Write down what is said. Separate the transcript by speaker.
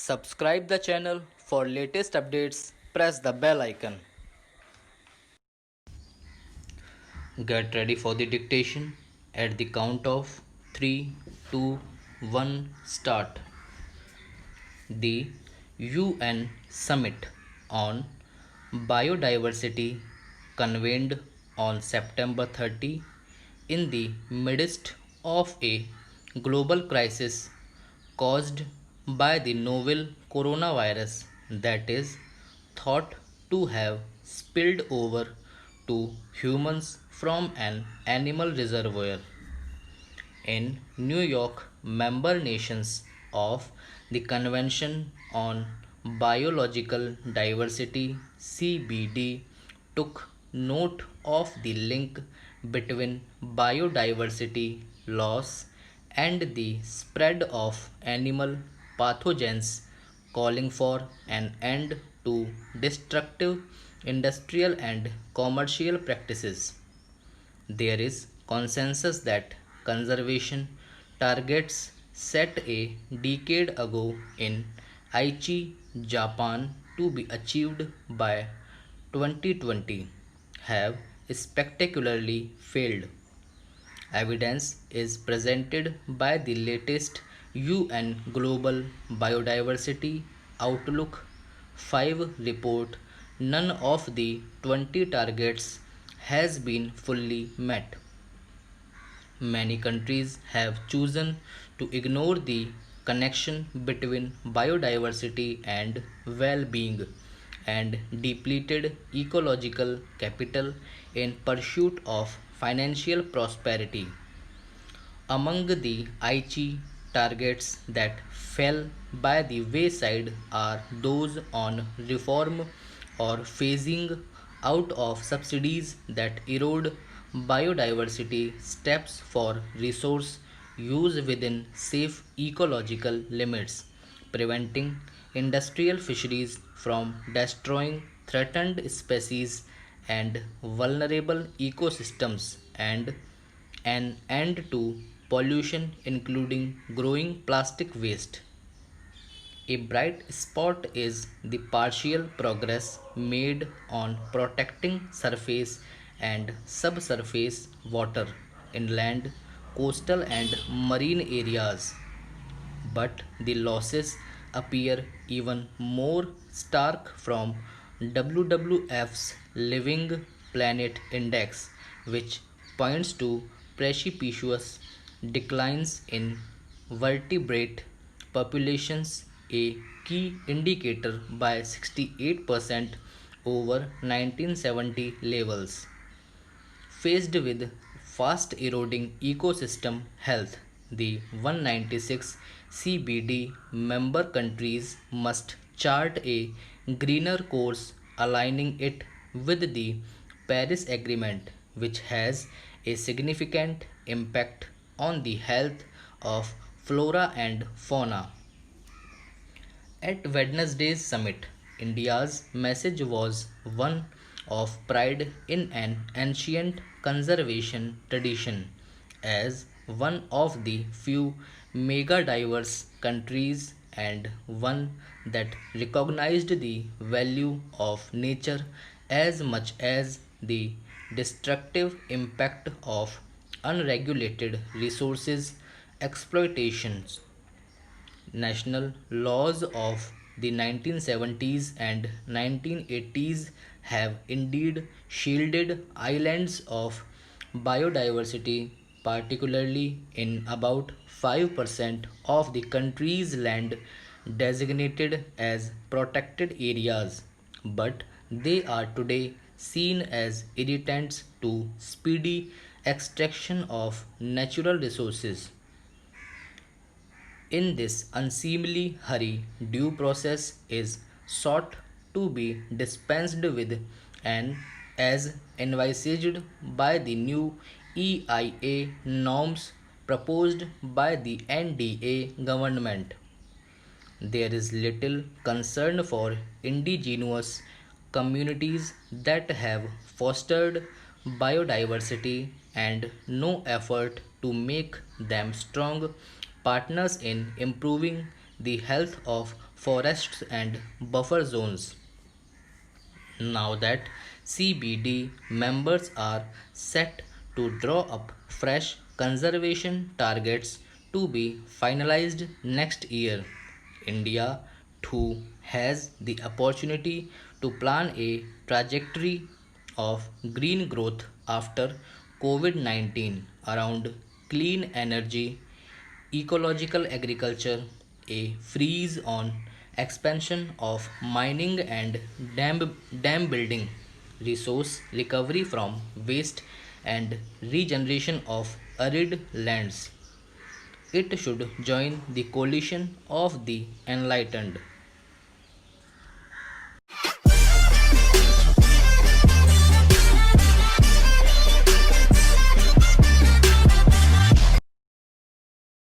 Speaker 1: Subscribe the channel for latest updates. Press the bell icon. Get ready for the dictation at the count of 3, 2, 1, start. The UN Summit on Biodiversity convened on September 30 in the midst of a global crisis caused by the novel coronavirus that is thought to have spilled over to humans from an animal reservoir. In New York, member nations of the Convention on Biological Diversity (CBD) took note of the link between biodiversity loss and the spread of animal pathogens, calling for an end to destructive industrial and commercial practices. There is consensus that conservation targets set a decade ago in Aichi, Japan to be achieved by 2020 have spectacularly failed. Evidence is presented by the latest UN Global Biodiversity Outlook 5 report. None of the 20 targets has been fully met. Many countries have chosen to ignore the connection between biodiversity and well being and depleted ecological capital in pursuit of financial prosperity. Among the Aichi targets that fell by the wayside are those on reform or phasing out of subsidies that erode biodiversity, steps for resource use within safe ecological limits, preventing industrial fisheries from destroying threatened species and vulnerable ecosystems, and an end to pollution, including growing plastic waste. A bright spot is the partial progress made on protecting surface and subsurface water, inland, coastal, and marine areas, but the losses appear even more stark from WWF's Living Planet Index, which points to precipitous declines in vertebrate populations, a key indicator by 68% over 1970 levels. Faced with fast eroding ecosystem health, the 196 CBD member countries must chart a greener course, aligning it with the Paris Agreement, which has a significant impact on the health of flora and fauna. At Wednesday's summit, India's message was one of pride in an ancient conservation tradition. As one of the few mega diverse countries and one that recognized the value of nature as much as the destructive impact of unregulated resources exploitations. National laws of the 1970s and 1980s have indeed shielded islands of biodiversity, particularly in about 5% of the country's land designated as protected areas, but they are today seen as irritants to speedy extraction of natural resources. In this unseemly hurry, due process is sought to be dispensed with, and as envisaged by the new EIA norms proposed by the NDA government. There is little concern for indigenous communities that have fostered biodiversity and no effort to make them strong partners in improving the health of forests and buffer zones. Now that CBD members are set to draw up fresh conservation targets to be finalized next year, India too has the opportunity to plan a trajectory of green growth after COVID 19 around clean energy, ecological agriculture, a freeze on expansion of mining and dam building, resource recovery from waste, and regeneration of arid lands. It should join the coalition of the enlightened.